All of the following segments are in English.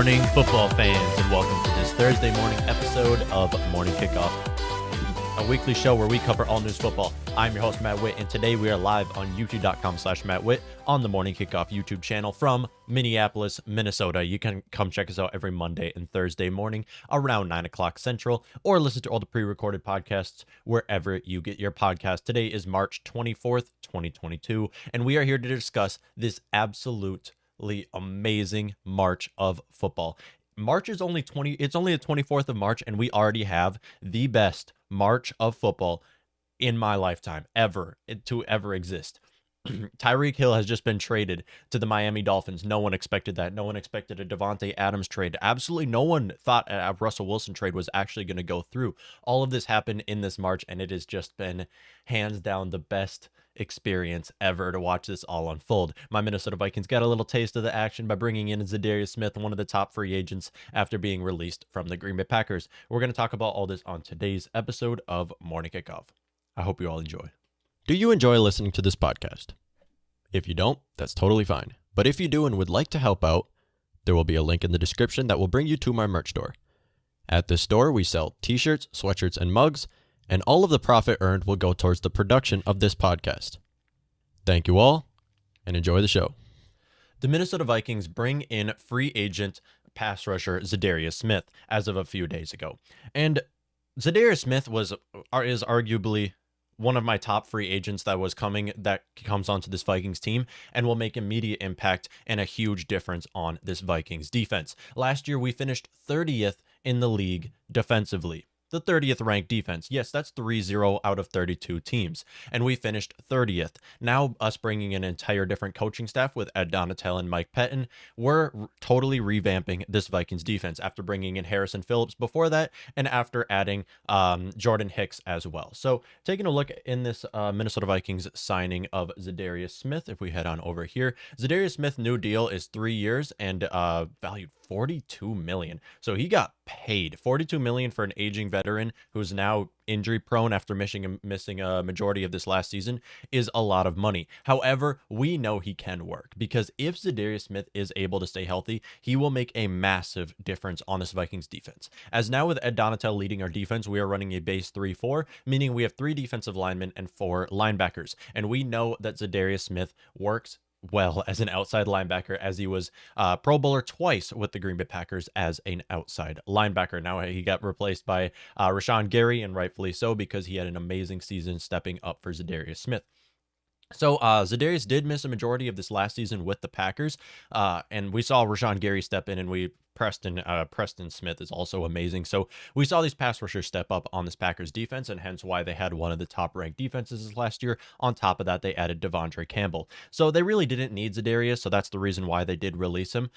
morning, football fans, and welcome to this Thursday morning episode of Morning Kickoff, a weekly show where we cover all news football. I'm your host, Matt Whit, and today we are live on youtube.com/MattWhitt on the Morning Kickoff YouTube channel from Minneapolis, Minnesota. You can come check us out every Monday and Thursday morning around 9 o'clock Central, or listen to all the pre-recorded podcasts wherever you get your podcast. Today is March 24th, 2022, and we are here to discuss this absolutely amazing March of football. March is only it's only the 24th of March, and we already have the best March of football in my lifetime to ever exist. Tyreek Hill has just been traded to the Miami Dolphins. No one expected that. No one expected a Devontae Adams trade. Absolutely no one thought a Russell Wilson trade was actually going to go through. All of this happened in this March, and it has just been hands down the best experience ever to watch this all unfold. My Minnesota Vikings got a little taste of the action by bringing in Zadaria Smith, one of the top free agents, after being released from the Green Bay Packers. We're going to talk about all this on today's episode of Morning Kickoff. I hope you all enjoy. Do you enjoy listening to this podcast? If you don't, that's totally fine. But if you do and would like to help out, there will be a link in the description that will bring you to my merch store. At this store, we sell t-shirts, sweatshirts, and mugs, and all of the profit earned will go towards the production of this podcast. Thank you all, and enjoy the show. The Minnesota Vikings bring in free agent pass rusher Zadaria Smith as of a few days ago. And Zadaria Smith is arguably one of my top free agents that comes onto this Vikings team and will make immediate impact and a huge difference on this Vikings defense. Last year, we finished 30th in the league defensively. The 30th ranked defense. Yes, that's 3-0 out of 32 teams. And we finished 30th. Now, us bringing in an entire different coaching staff with Ed Donatell and Mike Pettin, we're totally revamping this Vikings defense after bringing in Harrison Phillips before that and after adding Jordan Hicks as well. So taking a look in this Minnesota Vikings signing of Zadaria Smith, if we head on over here, Zadaria Smith new deal is 3 years and valued $42 million. So he got paid $42 million for an aging veteran who's now injury prone after missing a majority of this last season is a lot of money. However, we know he can work, because if Zadaria Smith is able to stay healthy, he will make a massive difference on this Vikings defense. As now with Ed Donatell leading our defense, we are running a base 3-4, meaning we have 3 defensive linemen and 4 linebackers. And we know that Zadaria Smith works well as an outside linebacker, as he was Pro Bowler twice with the Green Bay Packers as an outside linebacker. Now he got replaced by Rashawn Gary, and rightfully so, because he had an amazing season stepping up for Zadaria Smith. So Zadaria did miss a majority of this last season with the Packers, and we saw Rashawn Gary step in, and Preston Smith is also amazing. So we saw these pass rushers step up on this Packers defense, and hence why they had one of the top ranked defenses last year. On top of that, they added Devondre Campbell. So they really didn't need Zadaria, so that's the reason why they did release him.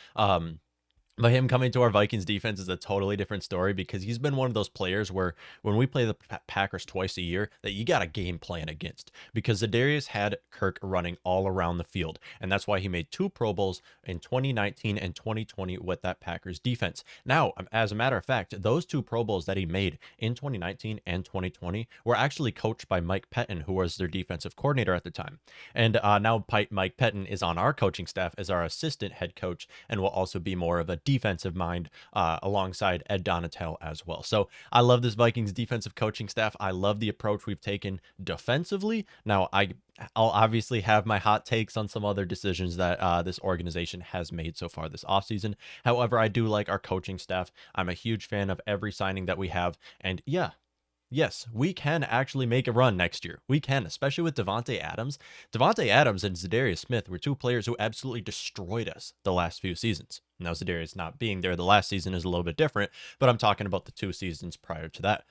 But him coming to our Vikings defense is a totally different story, because he's been one of those players where when we play the Packers twice a year, that you got a game plan against, because Zadarius had Kirk running all around the field. And that's why he made 2 Pro Bowls in 2019 and 2020 with that Packers defense. Now, as a matter of fact, those 2 Pro Bowls that he made in 2019 and 2020 were actually coached by Mike Pettin, who was their defensive coordinator at the time. And now Mike Pettin is on our coaching staff as our assistant head coach, and will also be more of a defensive mind alongside Ed Donatell as well. So I love this Vikings defensive coaching staff. I love the approach we've taken defensively. Now, I'll obviously have my hot takes on some other decisions that this organization has made so far this offseason. However, I do like our coaching staff. I'm a huge fan of every signing that we have. And yes, we can actually make a run next year. We can, especially with Devontae Adams. Devontae Adams and Zadaria Smith were 2 players who absolutely destroyed us the last few seasons. Now, Zadarius not being there the last season is a little bit different, but I'm talking about the 2 seasons prior to that.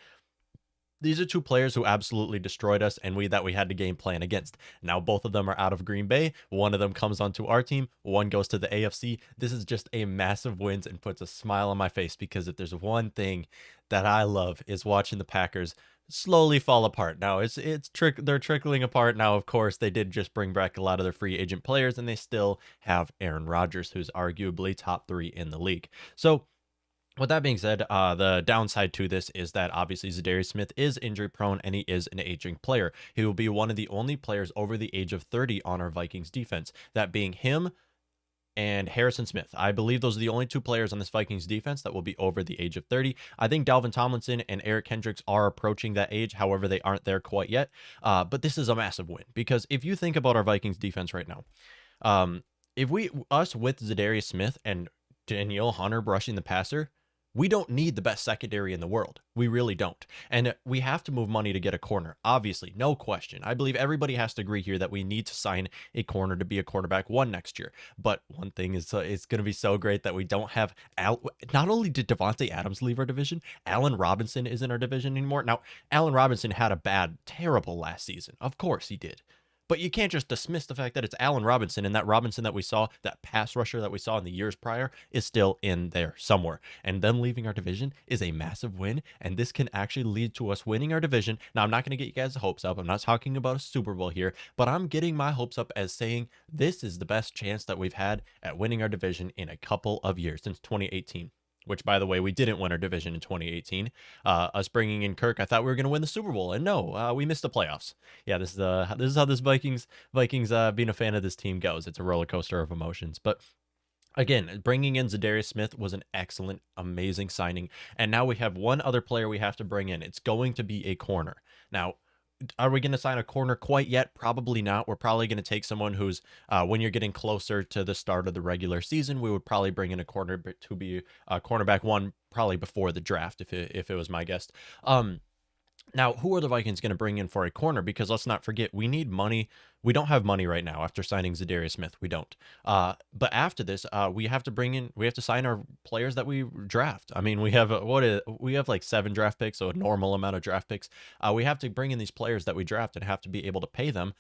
These are 2 players who absolutely destroyed us, and we had to game plan against. Now both of them are out of Green Bay. One of them comes onto our team. One goes to the AFC. This is just a massive win and puts a smile on my face, because if there's one thing that I love is watching the Packers slowly fall apart. Now they're trickling apart. Now, of course, they did just bring back a lot of their free agent players, and they still have Aaron Rodgers, who's arguably top 3 in the league. So with that being said, the downside to this is that obviously Zadaria Smith is injury prone, and he is an aging player. He will be one of the only players over the age of 30 on our Vikings defense. That being him, and Harrison Smith. I believe those are the only two players on this Vikings defense that will be over the age of 30. I think Dalvin Tomlinson and Eric Kendricks are approaching that age. However, they aren't there quite yet. But this is a massive win because if you think about our Vikings defense right now, if us with Zadaria Smith and Danielle Hunter brushing the passer, we don't need the best secondary in the world. We really don't. And we have to move money to get a corner. Obviously, no question. I believe everybody has to agree here that we need to sign a corner to be a quarterback one next year. But one thing is, it's going to be so great that we don't have not only did Devontae Adams leave our division, Allen Robinson isn't our division anymore. Now, Allen Robinson had a bad, terrible last season. Of course he did. But you can't just dismiss the fact that it's Allen Robinson, and that Robinson that we saw, that pass rusher that we saw in the years prior, is still in there somewhere. And them leaving our division is a massive win, and this can actually lead to us winning our division. Now, I'm not going to get you guys' hopes up. I'm not talking about a Super Bowl here, but I'm getting my hopes up as saying this is the best chance that we've had at winning our division in a couple of years, since 2018. Which, by the way, we didn't win our division in 2018. Us bringing in Kirk, I thought we were going to win the Super Bowl, and no, we missed the playoffs. Yeah, this is how this Vikings being a fan of this team goes. It's a roller coaster of emotions. But again, bringing in Zadaria Smith was an excellent, amazing signing, and now we have one other player we have to bring in. It's going to be a corner. Now, are we going to sign a corner quite yet? Probably not. We're probably going to take someone who's, when you're getting closer to the start of the regular season, we would probably bring in a corner to be a cornerback one, probably before the draft, if it was my guess. Now, who are the Vikings going to bring in for a corner? Because let's not forget, we need money. We don't have money right now after signing Zadaria Smith. We don't. But after this, we have to sign our players that we draft. I mean, we have like 7 draft picks, so a normal amount of draft picks. We have to bring in these players that we draft and have to be able to pay them.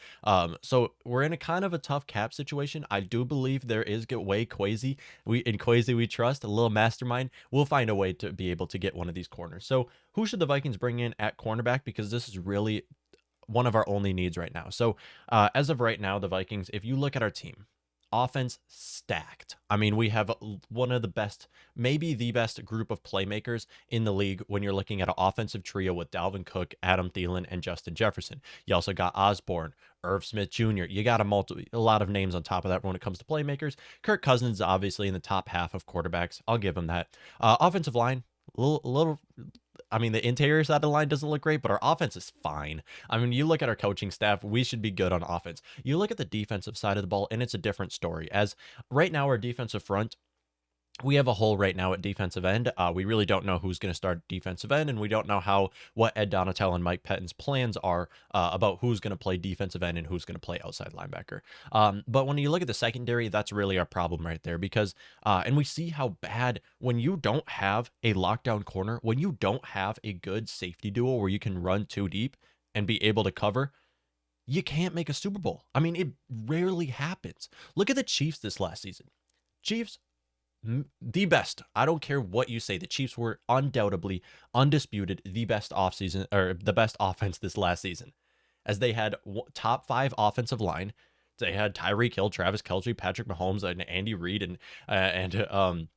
So we're in a kind of a tough cap situation. I do believe there is Kwesi. In Kwesi we trust, a little mastermind. We'll find a way to be able to get one of these corners. So who should the Vikings bring in at cornerback? Because this is really one of our only needs right now. So as of right now, the Vikings, if you look at our team, offense stacked. I mean, we have one of the best, maybe the best group of playmakers in the league when you're looking at an offensive trio with Dalvin Cook, Adam Thielen, and Justin Jefferson. You also got Osborne, Irv Smith Jr. You got a lot of names on top of that when it comes to playmakers. Kirk Cousins, obviously, in the top half of quarterbacks. I'll give him that. Offensive line, little. I mean, the interior side of the line doesn't look great, but our offense is fine. I mean, you look at our coaching staff, we should be good on offense. You look at the defensive side of the ball, and it's a different story. As right now, our defensive front, we have a hole right now at defensive end. We really don't know who's going to start defensive end, and we don't know what Ed Donatel and Mike Pettin's plans are about who's going to play defensive end and who's going to play outside linebacker. But when you look at the secondary, that's really our problem right there because, and we see how bad when you don't have a lockdown corner, when you don't have a good safety duo where you can run too deep and be able to cover, you can't make a Super Bowl. I mean, it rarely happens. Look at the Chiefs this last season. Chiefs, the best. I don't care what you say. The Chiefs were undoubtedly, undisputed, the best offseason or the best offense this last season, as they had top 5 offensive line. They had Tyreek Hill, Travis Kelce, Patrick Mahomes, and Andy Reid, and Eric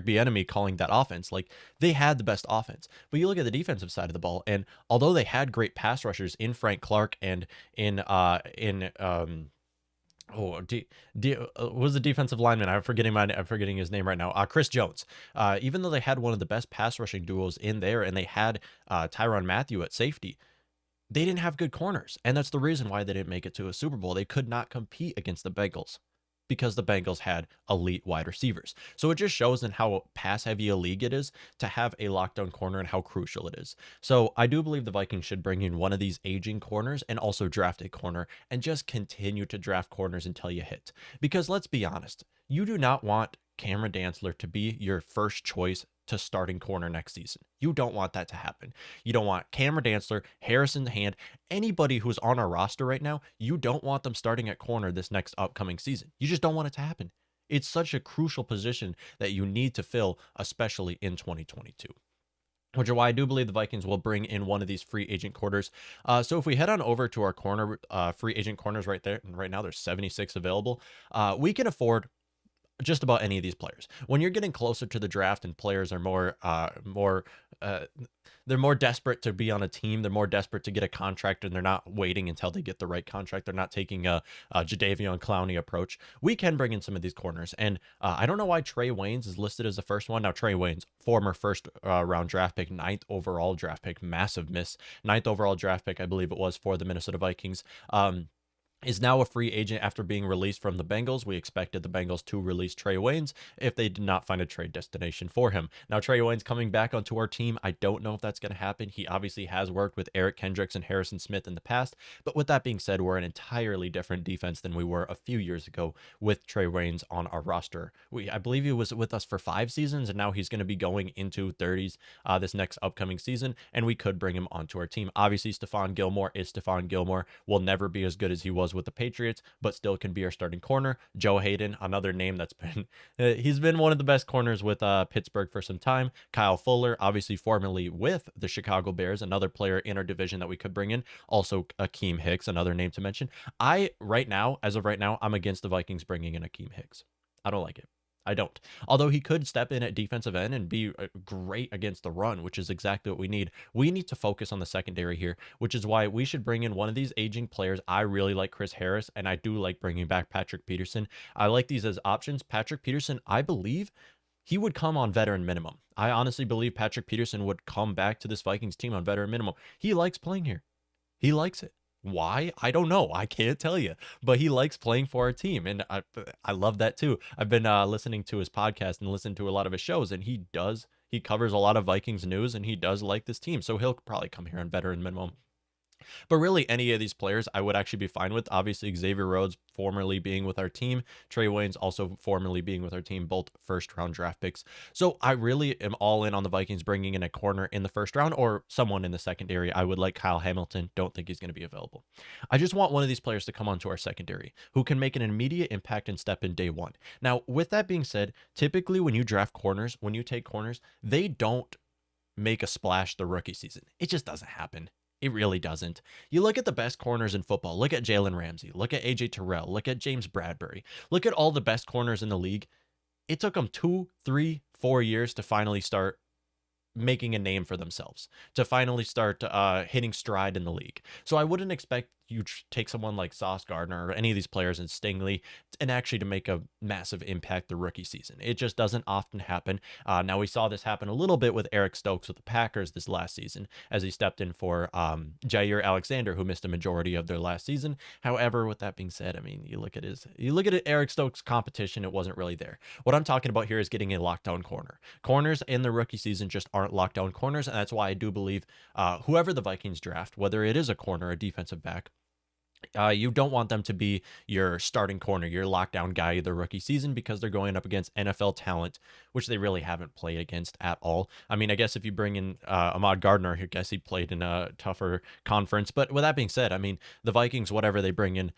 Bieniemy calling that offense. Like, they had the best offense. But you look at the defensive side of the ball, and although they had great pass rushers in Frank Clark and was the defensive lineman? I'm forgetting his name right now. Chris Jones. Even though they had one of the best pass rushing duos in there, and they had Tyrann Mathieu at safety, they didn't have good corners, and that's the reason why they didn't make it to a Super Bowl. They could not compete against the Bengals because the Bengals had elite wide receivers. So it just shows in how pass heavy a league it is to have a lockdown corner and how crucial it is. So I do believe the Vikings should bring in one of these aging corners and also draft a corner and just continue to draft corners until you hit. Because let's be honest, you do not want Cameron Dantzler to be your first choice to starting corner next season. You don't want that to happen. You don't want Cameron Dantzler, Harrison Hand, anybody who's on our roster right now, you don't want them starting at corner this next upcoming season. You just don't want it to happen. It's such a crucial position that you need to fill, especially in 2022. Which is why I do believe the Vikings will bring in one of these free agent corners. So if we head on over to our corner free agent corners right there, and right now there's 76 available, we can afford just about any of these players. When you're getting closer to the draft and players are more they're more desperate to be on a team. They're more desperate to get a contract, and they're not waiting until they get the right contract. They're not taking a Jadeveon Clowney approach. We can bring in some of these corners, and I don't know why Trey Waynes is listed as the first one. Now, Trey Waynes, former first round draft pick, ninth overall draft pick, massive miss, ninth overall draft pick, I believe it was, for the Minnesota Vikings. Is now a free agent after being released from the Bengals. We expected the Bengals to release Trey Waynes if they did not find a trade destination for him. Now, Trey Waynes coming back onto our team, I don't know if that's going to happen. He obviously has worked with Eric Kendricks and Harrison Smith in the past, but with that being said, we're an entirely different defense than we were a few years ago with Trey Waynes on our roster. I believe he was with us for 5 seasons, and now he's going to be going into 30s this next upcoming season, and we could bring him onto our team. Obviously, Stefan Gilmore is Stefan Gilmore, will never be as good as he was with the Patriots, but still can be our starting corner. Joe Hayden, another name that's been he's been one of the best corners with Pittsburgh for some time. Kyle Fuller, obviously formerly with the Chicago Bears, another player in our division that we could bring in. Also Akeem Hicks, another name to mention. As of right now, I'm against the Vikings bringing in Akeem Hicks. I don't like it. I don't. Although he could step in at defensive end and be great against the run, which is exactly what we need. We need to focus on the secondary here, which is why we should bring in one of these aging players. I really like Chris Harris, and I do like bringing back Patrick Peterson. I like these as options. Patrick Peterson, I believe he would come on veteran minimum. I honestly believe Patrick Peterson would come back to this Vikings team on veteran minimum. He likes playing here. He likes it. Why? I don't know. I can't tell you, but he likes playing for our team, and I love that too. I've been listening to his podcast and listened to a lot of his shows, and he covers a lot of Vikings news, and he does like this team, so he'll probably come here on veteran minimum. But really, any of these players I would actually be fine with. Obviously, Xavier Rhodes formerly being with our team, Trey Waynes also formerly being with our team, both first round draft picks. So I really am all in on the Vikings bringing in a corner in the first round or someone in the secondary. I would like Kyle Hamilton. Don't think he's going to be available. I just want one of these players to come onto our secondary who can make an immediate impact and step in day one. Now, with that being said, typically when you draft corners, when you take corners, they don't make a splash the rookie season. It just doesn't happen. It really doesn't. You look at the best corners in football. Look at Jalen Ramsey. Look at AJ Terrell. Look at James Bradbury. Look at all the best corners in the league. It took them 2, 3, 4 years to finally start making a name for themselves, to finally start hitting stride in the league. So I wouldn't expect you take someone like Sauce Gardner or any of these players in Stingley and actually to make a massive impact the rookie season. It just doesn't often happen. Now we saw this happen a little bit with Eric Stokes with the Packers this last season as he stepped in for Jair Alexander, who missed a majority of their last season. However, with that being said, I mean, you look at Eric Stokes' competition, it wasn't really there. What I'm talking about here is getting a lockdown corner. Corners in the rookie season just aren't lockdown corners, and that's why I do believe whoever the Vikings draft, whether it is a corner or a defensive back, you don't want them to be your starting corner, your lockdown guy of the rookie season, because they're going up against NFL talent, which they really haven't played against at all. I mean, I guess if you bring in Ahmad Gardner, I guess he played in a tougher conference. But with that being said, I mean, the Vikings, whatever they bring in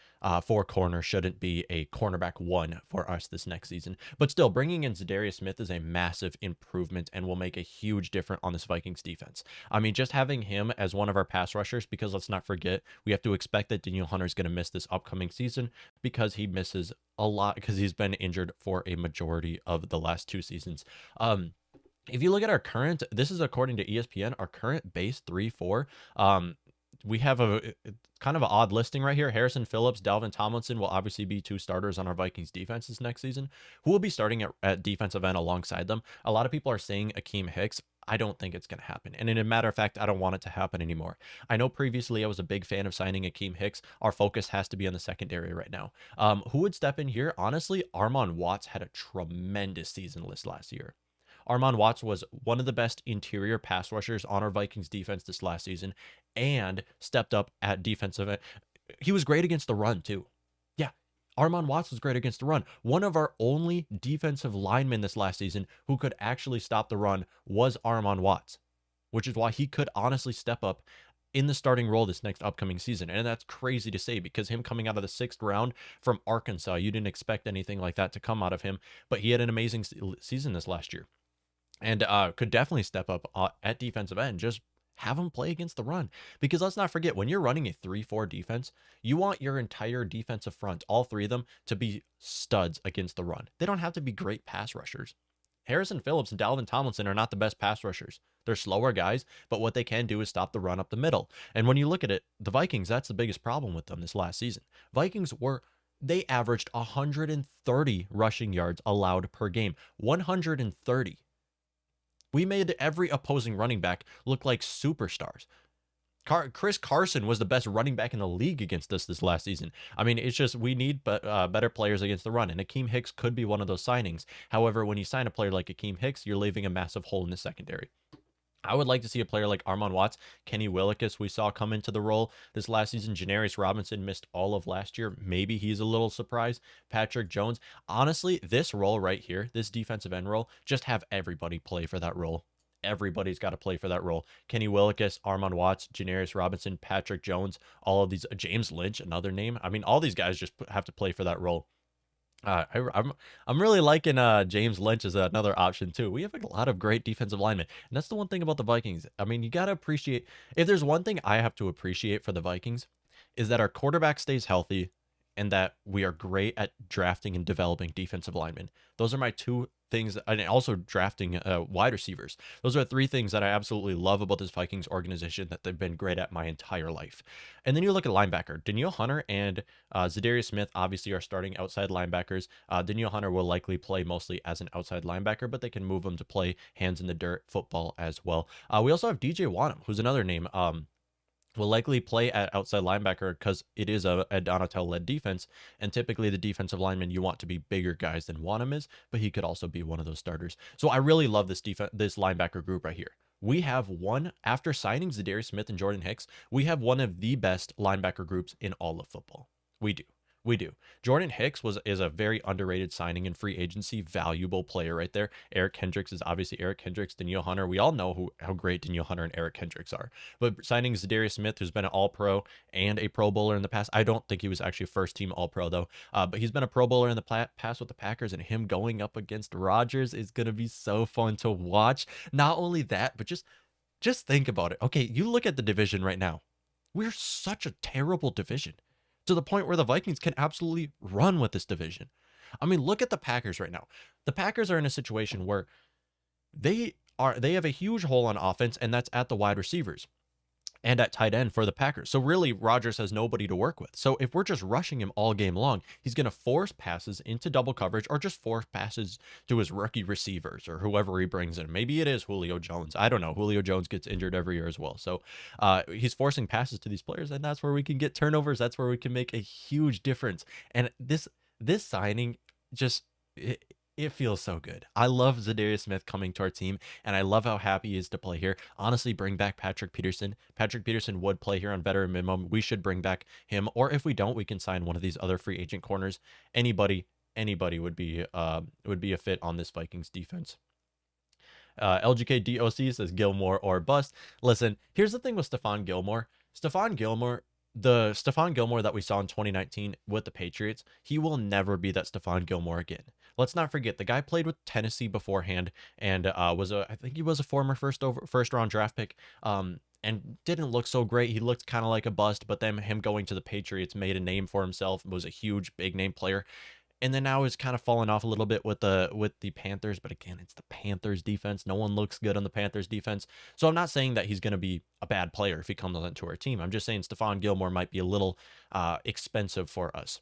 for corner, shouldn't be a cornerback 1 for us this next season. But still, bringing in Zadaria Smith is a massive improvement and will make a huge difference on this Vikings defense. I mean, just having him as one of our pass rushers, because let's not forget, we have to expect that Daniel Hunter's going to miss this upcoming season because he misses a lot because he's been injured for a majority of the last 2 seasons. If you look at our current, this is according to ESPN, our current base 3-4. We have a kind of an odd listing right here. Harrison Phillips, Dalvin Tomlinson will obviously be 2 starters on our Vikings defenses next season. Who will be starting at defensive end alongside them? A lot of people are saying Akeem Hicks. I don't think it's going to happen. And in a matter of fact, I don't want it to happen anymore. I know previously I was a big fan of signing Akeem Hicks. Our focus has to be on the secondary right now. Who would step in here? Honestly, Armon Watts had a tremendous season last year. Armon Watts was one of the best interior pass rushers on our Vikings defense this last season and stepped up at defensive end. He was great against the run too. Yeah, Armon Watts was great against the run. One of our only defensive linemen this last season who could actually stop the run was Armon Watts, which is why he could honestly step up in the starting role this next upcoming season. And that's crazy to say because him coming out of the 6th round from Arkansas, you didn't expect anything like that to come out of him, but he had an amazing season this last year and could definitely step up at defensive end. Just have him play against the run. Because let's not forget, when you're running a 3-4 defense, you want your entire defensive front, all 3 of them, to be studs against the run. They don't have to be great pass rushers. Harrison Phillips and Dalvin Tomlinson are not the best pass rushers. They're slower guys, but what they can do is stop the run up the middle. And when you look at it, the Vikings, that's the biggest problem with them this last season. They averaged 130 rushing yards allowed per game. 130. We made every opposing running back look like superstars. Chris Carson was the best running back in the league against us this last season. I mean, it's just we need better players against the run, and Akeem Hicks could be one of those signings. However, when you sign a player like Akeem Hicks, you're leaving a massive hole in the secondary. I would like to see a player like Armon Watts, Kenny Willekes, we saw come into the role this last season. Janarius Robinson missed all of last year. Maybe he's a little surprised. Patrick Jones. Honestly, this role right here, this defensive end role, just have everybody play for that role. Everybody's got to play for that role. Kenny Willekes, Armon Watts, Janarius Robinson, Patrick Jones, all of these. James Lynch, another name. I mean, all these guys just have to play for that role. I'm really liking James Lynch as another option too. We have a lot of great defensive linemen, and that's the one thing about the Vikings. I mean, you got to appreciate, if there's one thing I have to appreciate for the Vikings, is that our quarterback stays healthy and that we are great at drafting and developing defensive linemen. Those are my two things, and also drafting wide receivers. Those are three things that I absolutely love about this Vikings organization that they've been great at my entire life. And then you look at linebacker. Danielle Hunter and Zadaria Smith obviously are starting outside linebackers. Danielle Hunter will likely play mostly as an outside linebacker, but they can move him to play hands in the dirt football as well. We also have DJ Wanham, who's another name. Will likely play at outside linebacker because it is a Donatel-led defense, and typically the defensive linemen you want to be bigger guys than Wanham is, but he could also be one of those starters. So I really love this linebacker group right here. We have one, after signing Zadaria Smith and Jordan Hicks, we have one of the best linebacker groups in all of football. We do. We do. Jordan Hicks is a very underrated signing in free agency, valuable player right there. Eric Kendricks is obviously Eric Kendricks. Danielle Hunter, we all know how great Danielle Hunter and Eric Kendricks are. But signing Zadaria Smith, who's been an All-Pro and a Pro Bowler in the past, I don't think he was actually a first-team All-Pro though. But he's been a Pro Bowler in the past with the Packers, and him going up against Rodgers is gonna be so fun to watch. Not only that, but just think about it. Okay, you look at the division right now. We're such a terrible division, to the point where the Vikings can absolutely run with this division. I mean, look at the Packers right now. The Packers are in a situation where they have a huge hole on offense, and that's at the wide receivers and at tight end for the Packers. So really, Rodgers has nobody to work with. So if we're just rushing him all game long, he's going to force passes into double coverage, or just force passes to his rookie receivers or whoever he brings in. Maybe it is Julio Jones. I don't know. Julio Jones gets injured every year as well. So he's forcing passes to these players, and that's where we can get turnovers. That's where we can make a huge difference. And this signing just... It feels so good. I love Zadaria Smith coming to our team, and I love how happy he is to play here. Honestly, bring back Patrick Peterson. Patrick Peterson would play here on veteran minimum. We should bring back him, or if we don't, we can sign one of these other free agent corners. Anybody would be a fit on this Vikings defense. LGK DOC says Gilmore or bust. Listen, here's the thing with Stefan Gilmore. The Stefan Gilmore that we saw in 2019 with the Patriots, he will never be that Stefan Gilmore again. Let's not forget, the guy played with Tennessee beforehand, and I think he was a former first round draft pick, and didn't look so great. He looked kind of like a bust, but then him going to the Patriots made a name for himself, was a huge big name player. And then now he's kind of fallen off a little bit with the Panthers. But again, it's the Panthers defense. No one looks good on the Panthers defense. So I'm not saying that he's going to be a bad player if he comes onto our team. I'm just saying Stefan Gilmore might be a little expensive for us.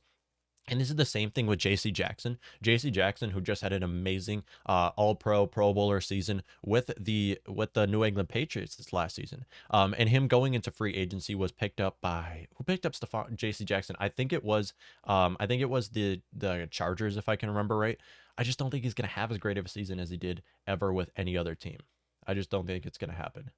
And this is the same thing with J.C. Jackson. J.C. Jackson, who just had an amazing All-Pro, Pro Bowler season with the New England Patriots this last season. And him going into free agency was picked up by... Who picked up J.C. Jackson? I think it was the Chargers, if I can remember right. I just don't think he's going to have as great of a season as he did ever with any other team. I just don't think it's going to happen.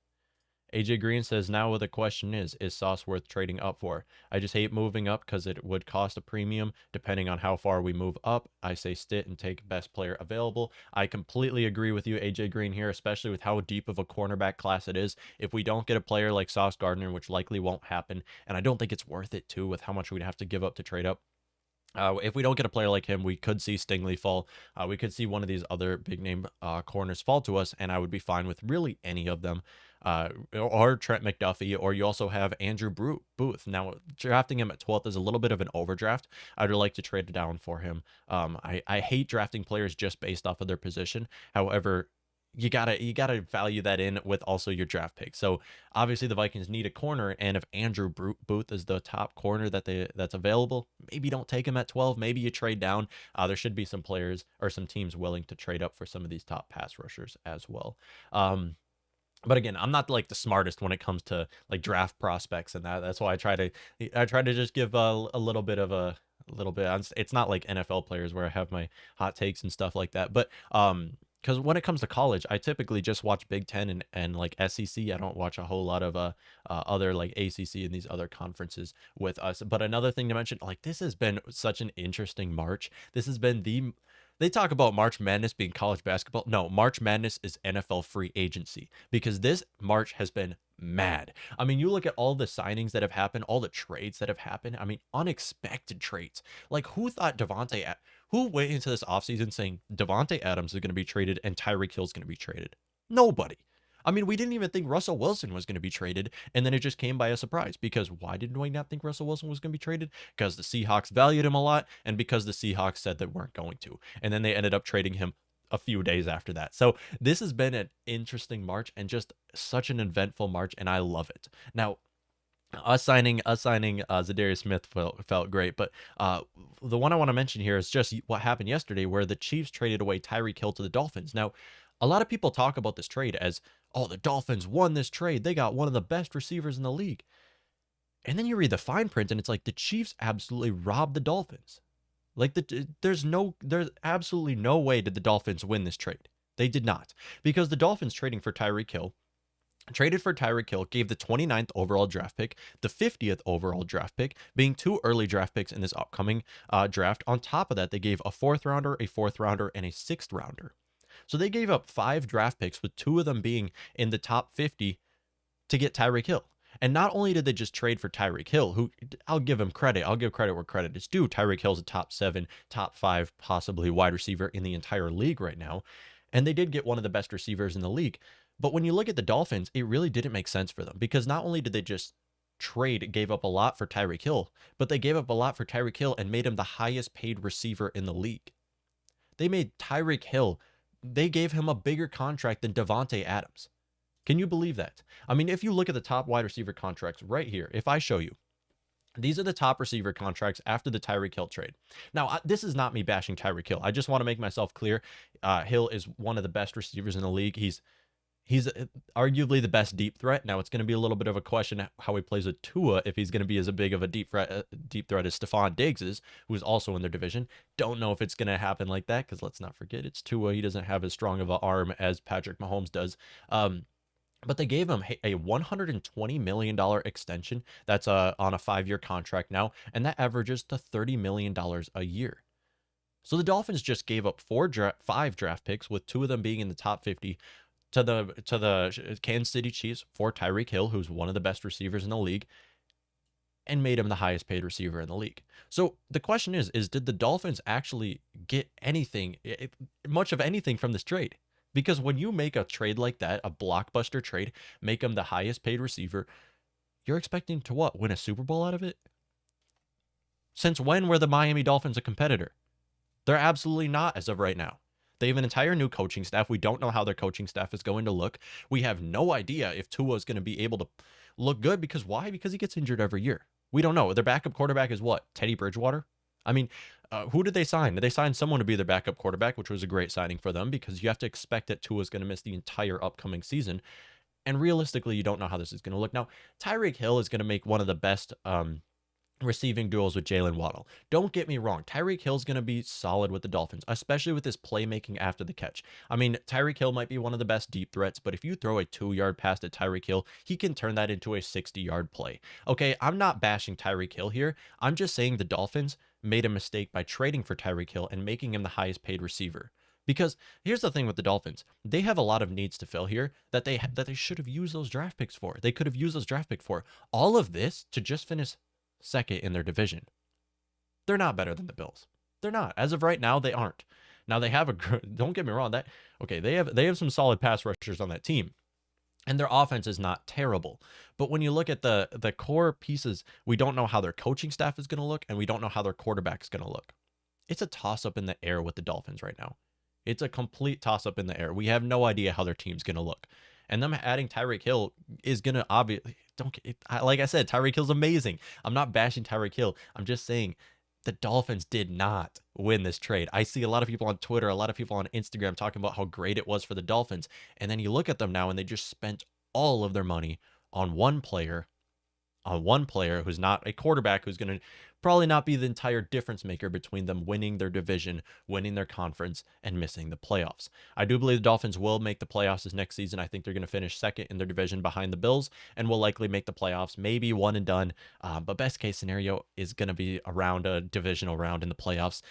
AJ Green says, now the question is Sauce worth trading up for? I just hate moving up because it would cost a premium depending on how far we move up. I say sit and take best player available. I completely agree with you, AJ Green, here, especially with how deep of a cornerback class it is. If we don't get a player like Sauce Gardner, which likely won't happen, and I don't think it's worth it too with how much we'd have to give up to trade up, If we don't get a player like him, we could see Stingley fall. We could see one of these other big name corners fall to us, and I would be fine with really any of them. Or Trent McDuffie, or you also have Andrew Booth. Now, drafting him at 12th is a little bit of an overdraft. I'd like to trade down for him. I hate drafting players just based off of their position. However, you gotta value that in with also your draft pick. So obviously the Vikings need a corner, and if Andrew Booth is the top corner that's available, maybe don't take him at 12. Maybe you trade down. There should be some players or some teams willing to trade up for some of these top pass rushers as well. But again, I'm not like the smartest when it comes to like draft prospects and that. That's why I try to just give a little bit of a little bit. It's not like NFL players where I have my hot takes and stuff like that. But because when it comes to college, I typically just watch Big Ten and like SEC. I don't watch a whole lot of other like ACC and these other conferences with us. But another thing to mention, like this has been such an interesting March. This has been they talk about March Madness being college basketball. No, March Madness is NFL free agency, because this March has been mad. I mean, you look at all the signings that have happened, all the trades that have happened. I mean, unexpected trades. Like who thought who went into this offseason saying Devontae Adams is going to be traded and Tyreek Hill is going to be traded? Nobody. I mean, we didn't even think Russell Wilson was going to be traded, and then it just came by a surprise. Because why did we not think Russell Wilson was going to be traded? Because the Seahawks valued him a lot, and because the Seahawks said they weren't going to. And then they ended up trading him a few days after that. So this has been an interesting March and just such an eventful March, and I love it. Now, us signing Zadaria Smith felt great, but the one I want to mention here is just what happened yesterday, where the Chiefs traded away Tyreek Hill to the Dolphins. Now, a lot of people talk about this trade as, oh, the Dolphins won this trade. They got one of the best receivers in the league. And then you read the fine print, and it's like the Chiefs absolutely robbed the Dolphins. Like there's absolutely no way did the Dolphins win this trade. They did not, because the Dolphins traded for Tyreek Hill gave the 29th overall draft pick, the 50th overall draft pick, being two early draft picks in this upcoming draft. On top of that, they gave a 4th rounder, a 4th rounder, and a 6th rounder. So they gave up 5 draft picks, with 2 of them being in the top 50 to get Tyreek Hill. And not only did they just trade for Tyreek Hill, who I'll give him credit. I'll give credit where credit is due. Tyreek Hill's a top 7, top 5, possibly wide receiver in the entire league right now. And they did get one of the best receivers in the league. But when you look at the Dolphins, it really didn't make sense for them, because not only did they just gave up a lot for Tyreek Hill, but they gave up a lot for Tyreek Hill and made him the highest paid receiver in the league. They made Tyreek Hill, they gave him a bigger contract than Devontae Adams. Can you believe that? I mean, if you look at the top wide receiver contracts right here, if I show you, these are the top receiver contracts after the Tyreek Hill trade. Now, this is not me bashing Tyreek Hill. I just want to make myself clear. Hill is one of the best receivers in the league. He's arguably the best deep threat. Now, it's going to be a little bit of a question how he plays with Tua, if he's going to be as big of a deep threat as Stefan Diggs is, who's also in their division. Don't know if it's going to happen like that, because let's not forget, it's Tua. He doesn't have as strong of an arm as Patrick Mahomes does. But they gave him a $120 million extension. That's on a 5-year contract now, and that averages to $30 million a year. So the Dolphins just gave up 5 draft picks, with 2 of them being in the top 50, to the Kansas City Chiefs for Tyreek Hill, who's one of the best receivers in the league, and made him the highest paid receiver in the league. So the question is did the Dolphins actually get much of anything from this trade? Because when you make a trade like that, a blockbuster trade, make him the highest paid receiver, you're expecting to what? Win a Super Bowl out of it? Since when were the Miami Dolphins a competitor? They're absolutely not as of right now. They have an entire new coaching staff. We don't know how their coaching staff is going to look. We have no idea if Tua is going to be able to look good, because why? Because he gets injured every year. We don't know. Their backup quarterback is what? Teddy Bridgewater? I mean, who did they sign? They signed someone to be their backup quarterback, which was a great signing for them, because you have to expect that Tua is going to miss the entire upcoming season. And realistically, you don't know how this is going to look. Now, Tyreek Hill is going to make one of the best receiving duels with Jalen Waddle. Don't get me wrong. Tyreek Hill's going to be solid with the Dolphins, especially with his playmaking after the catch. I mean, Tyreek Hill might be one of the best deep threats, but if you throw a 2-yard pass at Tyreek Hill, he can turn that into a 60-yard play. Okay, I'm not bashing Tyreek Hill here. I'm just saying the Dolphins made a mistake by trading for Tyreek Hill and making him the highest paid receiver. Because here's the thing with the Dolphins. They have a lot of needs to fill here that they should have used those draft picks for. They could have used those draft picks for. All of this to just finish second in their division. They're not better than the Bills. They're not. As of right now, they aren't. Now they have don't get me wrong, that okay, they have some solid pass rushers on that team. And their offense is not terrible. But when you look at the core pieces, we don't know how their coaching staff is going to look, and we don't know how their quarterback is going to look. It's a toss up in the air with the Dolphins right now. It's a complete toss up in the air. We have no idea how their team's going to look. And them adding Tyreek Hill is going to obviously, like I said, Tyreek Hill's amazing. I'm not bashing Tyreek Hill. I'm just saying the Dolphins did not win this trade. I see a lot of people on Twitter, a lot of people on Instagram talking about how great it was for the Dolphins. And then you look at them now and they just spent all of their money on one player who's not a quarterback, who's going to probably not be the entire difference maker between them winning their division, winning their conference, and missing the playoffs. I do believe the Dolphins will make the playoffs this next season. I think they're going to finish second in their division behind the Bills and will likely make the playoffs, maybe one and done. But best case scenario is going to be around a divisional round in the playoffs.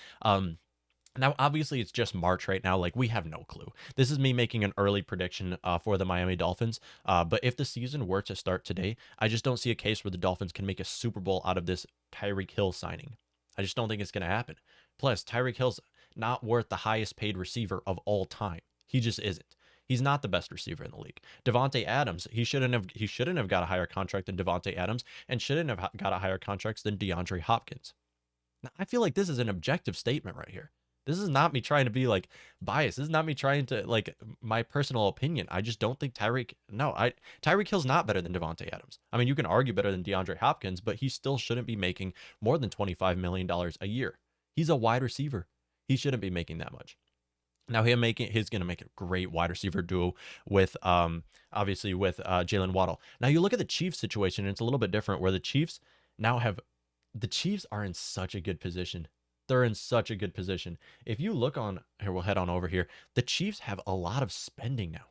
Now, obviously, it's just March right now. Like, we have no clue. This is me making an early prediction for the Miami Dolphins. But if the season were to start today, I just don't see a case where the Dolphins can make a Super Bowl out of this Tyreek Hill signing. I just don't think it's going to happen. Plus, Tyreek Hill's not worth the highest paid receiver of all time. He just isn't. He's not the best receiver in the league. Devontae Adams, he shouldn't have got a higher contract than Devontae Adams, and shouldn't have got a higher contract than DeAndre Hopkins. Now, I feel like this is an objective statement right here. This is not me trying to be like biased. This is not me trying to like my personal opinion. I just don't think Tyreek Hill's not better than Devontae Adams. I mean, you can argue better than DeAndre Hopkins, but he still shouldn't be making more than $25 million a year. He's a wide receiver. He shouldn't be making that much. Now he's going to make a great wide receiver duo with obviously with Jalen Waddle. Now you look at the Chiefs situation, and it's a little bit different where the Chiefs are in such a good position. They're in such a good position. If you look on here, we'll head on over here. The Chiefs have a lot of spending now.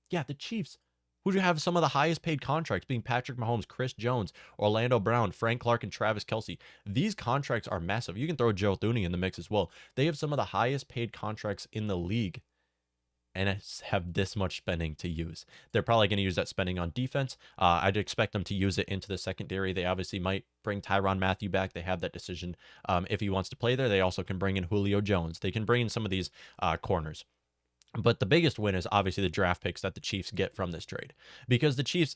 Yeah, the Chiefs, who have some of the highest paid contracts, being Patrick Mahomes, Chris Jones, Orlando Brown, Frank Clark, and Travis Kelce. These contracts are massive. You can throw Joe Thuney in the mix as well. They have some of the highest paid contracts in the league and have this much spending to use. They're probably going to use that spending on defense. I'd expect them to use it into the secondary. They obviously might bring Tyrann Mathieu back. They have that decision if he wants to play there. They also can bring in Julio Jones. They can bring in some of these corners. But the biggest win is obviously the draft picks that the Chiefs get from this trade, because the Chiefs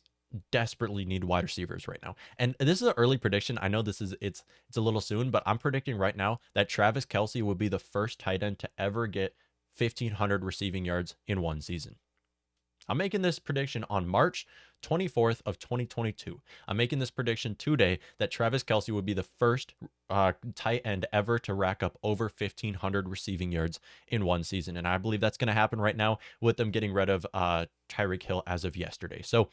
desperately need wide receivers right now. And this is an early prediction. I know it's a little soon, but I'm predicting right now that Travis Kelce will be the first tight end to ever get 1,500 receiving yards in one season. I'm making this prediction on March 24th of 2022. I'm making this prediction today that Travis Kelce would be the first tight end ever to rack up over 1,500 receiving yards in one season. And I believe that's going to happen right now with them getting rid of Tyreek Hill as of yesterday. So,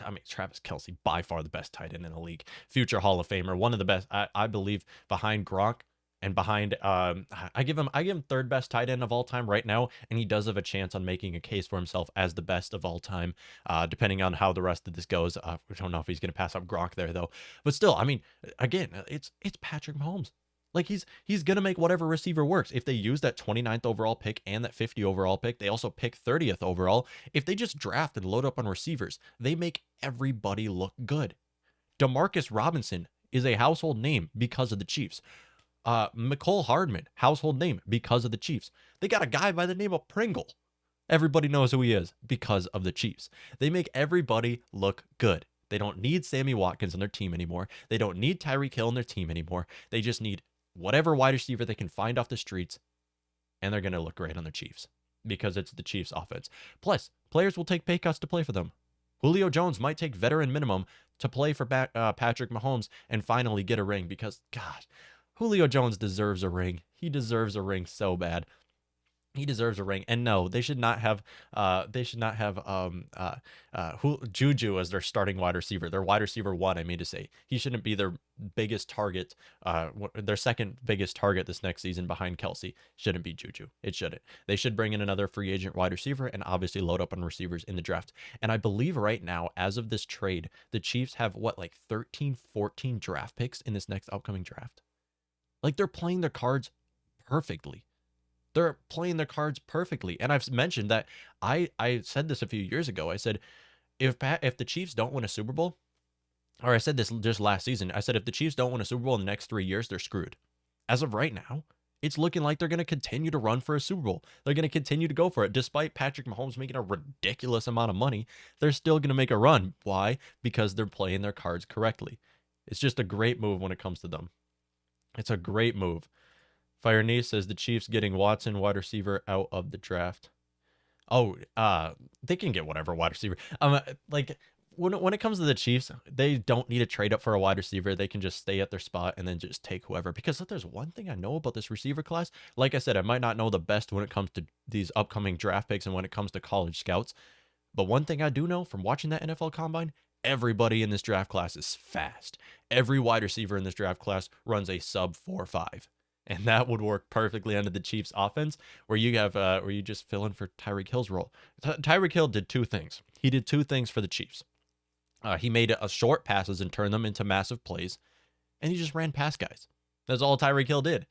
I mean, Travis Kelce, by far the best tight end in the league. Future Hall of Famer, one of the best, I believe, behind Gronk. And behind, I give him third best tight end of all time right now, and he does have a chance on making a case for himself as the best of all time, depending on how the rest of this goes. We don't know if he's going to pass up Gronk there though, but still, I mean, again, it's Patrick Mahomes. Like he's going to make whatever receiver works. If they use that 29th overall pick and that 50 overall pick, they also pick 30th overall. If they just draft and load up on receivers, they make everybody look good. Demarcus Robinson is a household name because of the Chiefs. McCole Hardman, household name because of the Chiefs. They got a guy by the name of Pringle. Everybody knows who he is because of the Chiefs. They make everybody look good. They don't need Sammy Watkins on their team anymore. They don't need Tyreek Hill on their team anymore. They just need whatever wide receiver they can find off the streets, and they're going to look great on the Chiefs because it's the Chiefs offense. Plus, players will take pay cuts to play for them. Julio Jones might take veteran minimum to play for Patrick Mahomes and finally get a ring because, God, Julio Jones deserves a ring. He deserves a ring so bad. He deserves a ring. And no, they should not have Juju as their starting wide receiver. Their wide receiver one, I mean to say. He shouldn't be their biggest target, their second biggest target this next season behind Kelce. Shouldn't be Juju. It shouldn't. They should bring in another free agent wide receiver and obviously load up on receivers in the draft. And I believe right now, as of this trade, the Chiefs have 13, 14 draft picks in this next upcoming draft. Like, they're playing their cards perfectly. They're playing their cards perfectly. And I've mentioned that I said this a few years ago. I said, if the Chiefs don't win a Super Bowl, or I said this just last season. I said if the Chiefs don't win a Super Bowl in the next 3 years, they're screwed. As of right now, it's looking like they're going to continue to run for a Super Bowl. They're going to continue to go for it. Despite Patrick Mahomes making a ridiculous amount of money, they're still going to make a run. Why? Because they're playing their cards correctly. It's just a great move when it comes to them. It's a great move. Fire Knee says the Chiefs getting Watson, wide receiver, out of the draft. Oh, they can get whatever wide receiver. Like when it comes to the Chiefs, they don't need to trade up for a wide receiver. They can just stay at their spot and then just take whoever. Because if there's one thing I know about this receiver class, like I said, I might not know the best when it comes to these upcoming draft picks and when it comes to college scouts. But one thing I do know from watching that NFL Combine, everybody in this draft class is fast. Every wide receiver in this draft class runs a sub 4.5. And that would work perfectly under the Chiefs offense where you have where you just fill in for Tyreek Hill's role. Tyreek Hill did two things. He did two things for the Chiefs. He made a short passes and turned them into massive plays, and he just ran past guys. That's all Tyreek Hill did.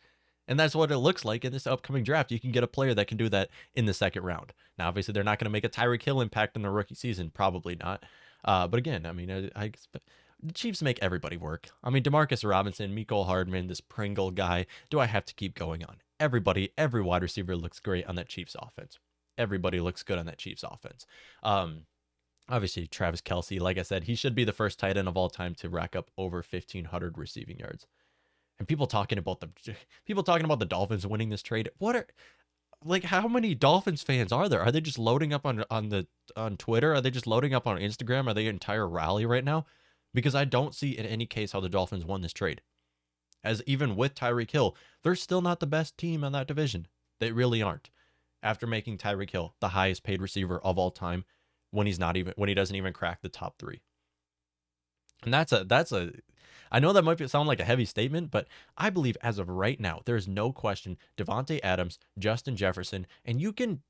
And that's what it looks like in this upcoming draft. You can get a player that can do that in the second round. Now, obviously, they're not going to make a Tyreek Hill impact in the rookie season. Probably not. But again, I mean, I expect the Chiefs make everybody work. I mean, Demarcus Robinson, Mecole Hardman, this Pringle guy. Do I have to keep going on? Everybody, every wide receiver looks great on that Chiefs offense. Everybody looks good on that Chiefs offense. Obviously, Travis Kelce, like I said, he should be the first tight end of all time to rack up over 1,500 receiving yards. And people talking about the Dolphins winning this trade. How many Dolphins fans are there? Are they just loading up on Twitter? Are they just loading up on Instagram? Are they an entire rally right now? Because I don't see in any case how the Dolphins won this trade. As even with Tyreek Hill, they're still not the best team in that division. They really aren't. After making Tyreek Hill the highest paid receiver of all time, when he doesn't even crack the top 3. And that's a I know that might sound like a heavy statement, but I believe as of right now, there is no question Davante Adams, Justin Jefferson, and you can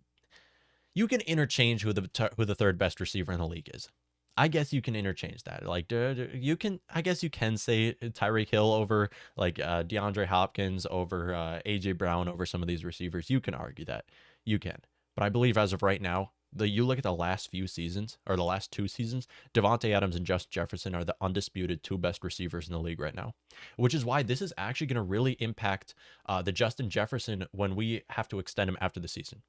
interchange who the third best receiver in the league is. I guess you can interchange that. Like I guess you can say Tyreek Hill over like DeAndre Hopkins over AJ Brown over some of these receivers. You can argue that. You can. But I believe as of right now, you look at the last few seasons, or the last 2 seasons, Davante Adams and Justin Jefferson are the undisputed 2 best receivers in the league right now, which is why this is actually going to really impact the Justin Jefferson when we have to extend him after the season.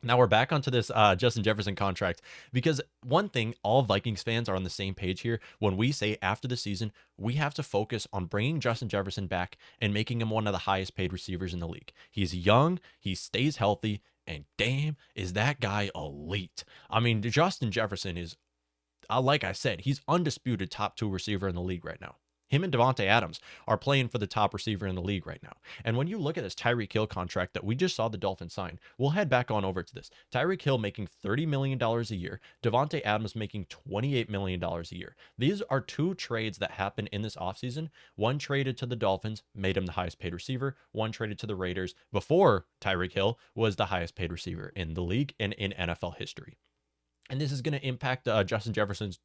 Now we're back onto this Justin Jefferson contract, because one thing, all Vikings fans are on the same page here. When we say after the season, we have to focus on bringing Justin Jefferson back and making him one of the highest paid receivers in the league. He's young, he stays healthy, and damn, is that guy elite. I mean, Justin Jefferson is, like I said, he's undisputed top 2 receiver in the league right now. Him and Davante Adams are playing for the top receiver in the league right now. And when you look at this Tyreek Hill contract that we just saw the Dolphins sign, we'll head back on over to this. Tyreek Hill making $30 million a year. Davante Adams making $28 million a year. These are 2 trades that happened in this offseason. One traded to the Dolphins, made him the highest paid receiver. One traded to the Raiders before Tyreek Hill was the highest paid receiver in the league and in NFL history. And this is going to impact Justin Jefferson's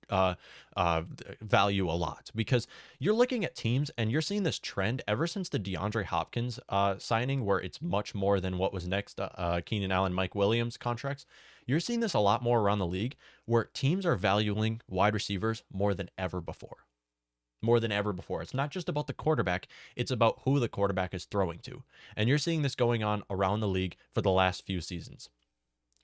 value a lot, because you're looking at teams and you're seeing this trend ever since the DeAndre Hopkins signing, where it's much more than what was next, Keenan Allen, Mike Williams contracts. You're seeing this a lot more around the league, where teams are valuing wide receivers more than ever before. More than ever before. It's not just about the quarterback, it's about who the quarterback is throwing to. And you're seeing this going on around the league for the last few seasons.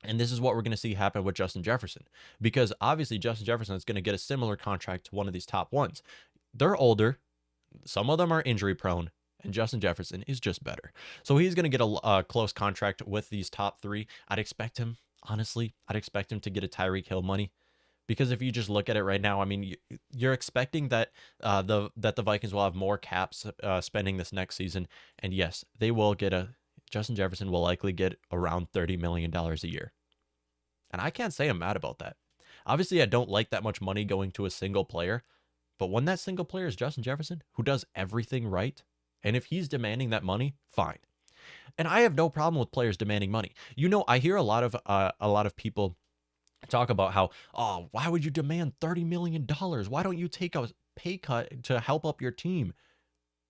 And this is what we're going to see happen with Justin Jefferson, because obviously Justin Jefferson is going to get a similar contract to one of these top ones. They're older. Some of them are injury prone, and Justin Jefferson is just better. So he's going to get a close contract with these top 3. I'd expect him to get a Tyreek Hill money, because if you just look at it right now, I mean, you're expecting that the Vikings will have more caps spending this next season. And yes, they will get Justin Jefferson will likely get around $30 million a year. And I can't say I'm mad about that. Obviously, I don't like that much money going to a single player, but when that single player is Justin Jefferson, who does everything right, and if he's demanding that money, fine. And I have no problem with players demanding money. You know, I hear a lot of people talk about how, oh, why would you demand $30 million? Why don't you take a pay cut to help up your team?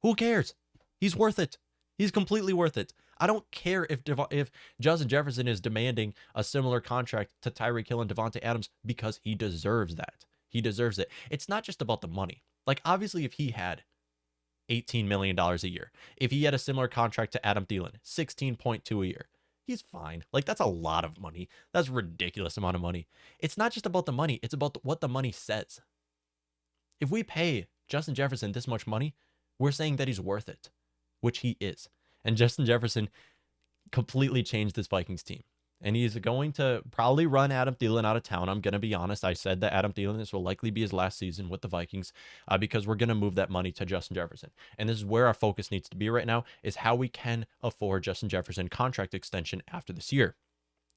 Who cares? He's worth it. He's completely worth it. I don't care if Justin Jefferson is demanding a similar contract to Tyreek Hill and Davante Adams, because he deserves that. He deserves it. It's not just about the money. Like, obviously, if he had $18 million a year, if he had a similar contract to Adam Thielen, 16.2 a year, he's fine. Like, that's a lot of money. That's a ridiculous amount of money. It's not just about the money, it's about what the money says. If we pay Justin Jefferson this much money, we're saying that he's worth it, which he is. And Justin Jefferson completely changed this Vikings team. And he's going to probably run Adam Thielen out of town. I'm going to be honest. I said that Adam Thielen, this will likely be his last season with the Vikings because we're going to move that money to Justin Jefferson. And this is where our focus needs to be right now, is how we can afford Justin Jefferson contract extension after this year.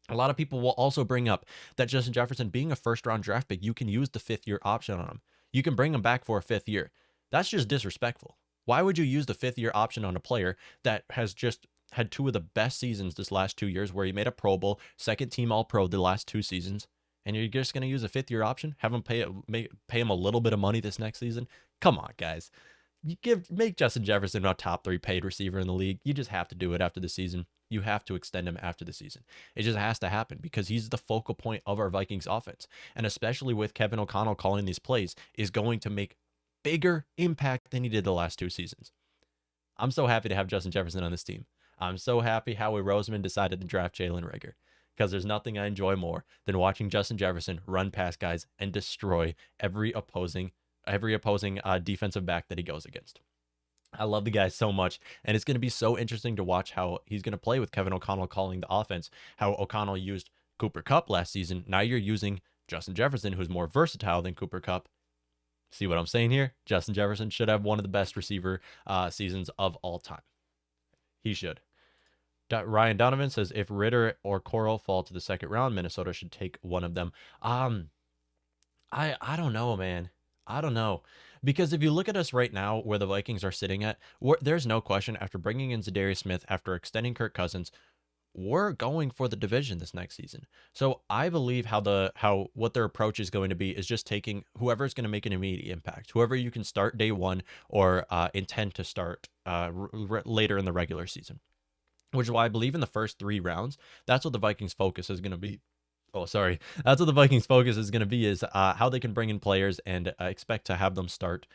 A lot of people will also bring up that Justin Jefferson being a first-round draft pick, you can use the fifth-year option on him. You can bring him back for a fifth year. That's just disrespectful. Why would you use the fifth-year option on a player that has just had two of the best seasons this last 2 years, where he made a Pro Bowl, second team All-Pro the last 2 seasons, and you're just going to use a fifth-year option, have him pay him a little bit of money this next season? Come on, guys. Make Justin Jefferson a top 3 paid receiver in the league. You just have to do it after the season. You have to extend him after the season. It just has to happen because he's the focal point of our Vikings offense. And especially with Kevin O'Connell calling these plays, is going to make bigger impact than he did the last 2 seasons. I'm so happy to have Justin Jefferson on this team. I'm so happy Howie Roseman decided to draft Jalen Reagor, because there's nothing I enjoy more than watching Justin Jefferson run past guys and destroy every opposing defensive back that he goes against. I love the guy so much, and it's going to be so interesting to watch how he's going to play with Kevin O'Connell calling the offense, how O'Connell used Cooper Kupp last season. Now you're using Justin Jefferson, who's more versatile than Cooper Kupp. See what I'm saying here? Justin Jefferson should have one of the best receiver seasons of all time. He should. Ryan Donovan says, if Ritter or Corral fall to the second round, Minnesota should take one of them. I don't know, man. I don't know. Because if you look at us right now, where the Vikings are sitting at, there's no question, after bringing in Zadaria Smith, after extending Kirk Cousins, we're going for the division this next season. So I believe what their approach is going to be is just taking whoever's going to make an immediate impact, whoever you can start day one or intend to start later in the regular season, which is why I believe in the first 3 rounds, that's what the Vikings focus is going to be. That's what the Vikings focus is going to be, is how they can bring in players and expect to have them start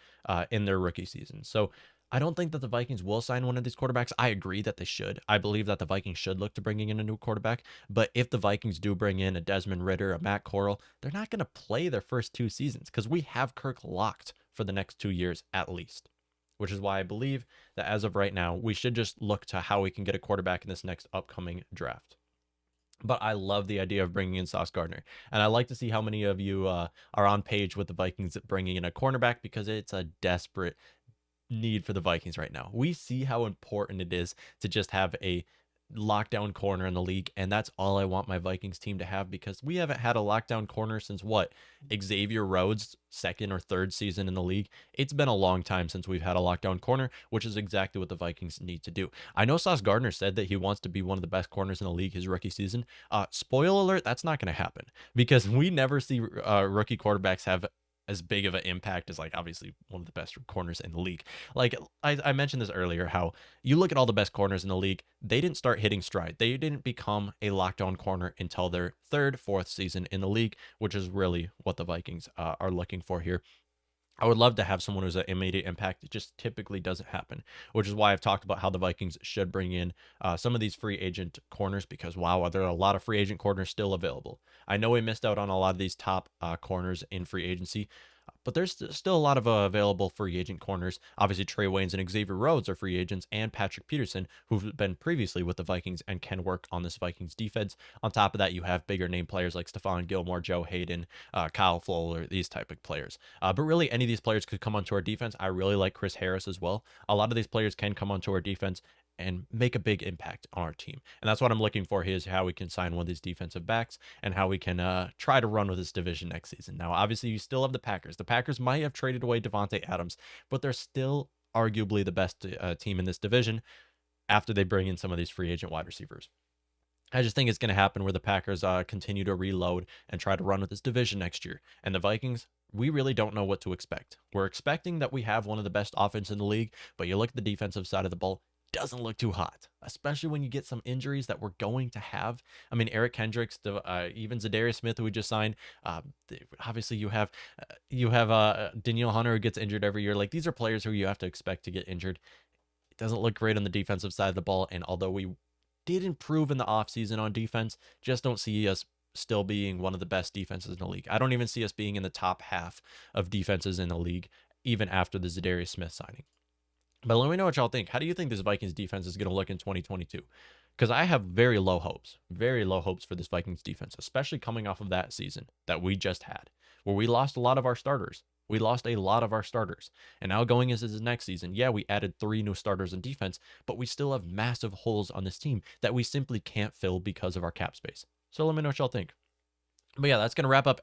in their rookie season. So I don't think that the Vikings will sign one of these quarterbacks. I agree that they should. I believe that the Vikings should look to bringing in a new quarterback. But if the Vikings do bring in a Desmond Ridder, a Matt Corral, they're not going to play their first 2 seasons because we have Kirk locked for the next 2 years at least. Which is why I believe that as of right now, we should just look to how we can get a quarterback in this next upcoming draft. But I love the idea of bringing in Sauce Gardner. And I like to see how many of you are on page with the Vikings bringing in a cornerback, because it's a desperate need for the Vikings right now. We see how important it is to just have a lockdown corner in the league, and that's all I want my Vikings team to have, because we haven't had a lockdown corner since Xavier Rhodes' second or third season in the league. It's been a long time since we've had a lockdown corner, which is exactly what the Vikings need to do. I know Sauce Gardner said that he wants to be one of the best corners in the league his rookie season. Spoiler alert, that's not going to happen, because we never see rookie quarterbacks have as big of an impact as, like, obviously one of the best corners in the league. Like I mentioned this earlier, how you look at all the best corners in the league, they didn't start hitting stride. They didn't become a lockdown corner until their 3rd, 4th season in the league, which is really what the Vikings are looking for here. I would love to have someone who's an immediate impact. It just typically doesn't happen, which is why I've talked about how the Vikings should bring in some of these free agent corners, because, wow, there are a lot of free agent corners still available. I know we missed out on a lot of these top corners in free agency, but there's still a lot of available free agent corners. Obviously, Trey Waynes and Xavier Rhodes are free agents, and Patrick Peterson, who've been previously with the Vikings and can work on this Vikings defense. On top of that, you have bigger name players like Stefan Gilmore, Joe Hayden, Kyle Fuller, these type of players. But really, any of these players could come onto our defense. I really like Chris Harris as well. A lot of these players can come onto our defense and make a big impact on our team. And that's what I'm looking for here, is how we can sign one of these defensive backs and how we can try to run with this division next season. Now, obviously, you still have the Packers. The Packers might have traded away Devontae Adams, but they're still arguably the best team in this division after they bring in some of these free agent wide receivers. I just think it's going to happen where the Packers continue to reload and try to run with this division next year. And the Vikings, we really don't know what to expect. We're expecting that we have one of the best offense in the league, but you look at the defensive side of the ball, doesn't look too hot, especially when you get some injuries that we're going to have. I mean, Eric Kendricks, even Zadaria Smith, who we just signed. Obviously, you have Danielle Hunter, who gets injured every year. Like, these are players who you have to expect to get injured. It doesn't look great on the defensive side of the ball. And although we did improve in the offseason on defense, just don't see us still being one of the best defenses in the league. I don't even see us being in the top half of defenses in the league, even after the Zadaria Smith signing. But let me know what y'all think. How do you think this Vikings defense is going to look in 2022? Because I have very low hopes for this Vikings defense, especially coming off of that season that we just had, where we lost a lot of our starters. And now going into this next season, yeah, we added 3 new starters in defense, but we still have massive holes on this team that we simply can't fill because of our cap space. So let me know what y'all think. But yeah, that's going to wrap up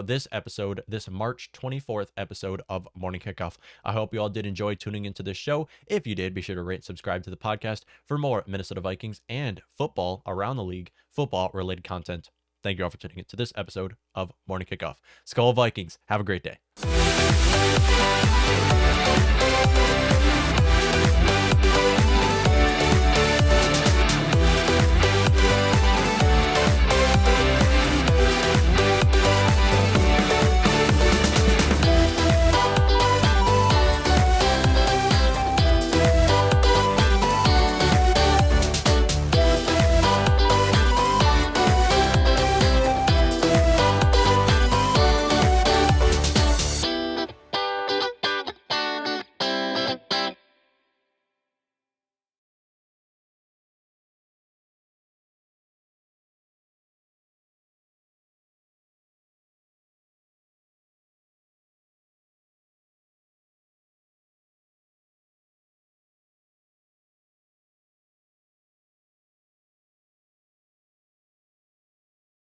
this episode, this March 24th episode of Morning Kickoff. I hope you all did enjoy tuning into this show. If you did, be sure to rate and subscribe to the podcast for more Minnesota Vikings and football around the league, football-related content. Thank you all for tuning into this episode of Morning Kickoff. Skol Vikings. Have a great day.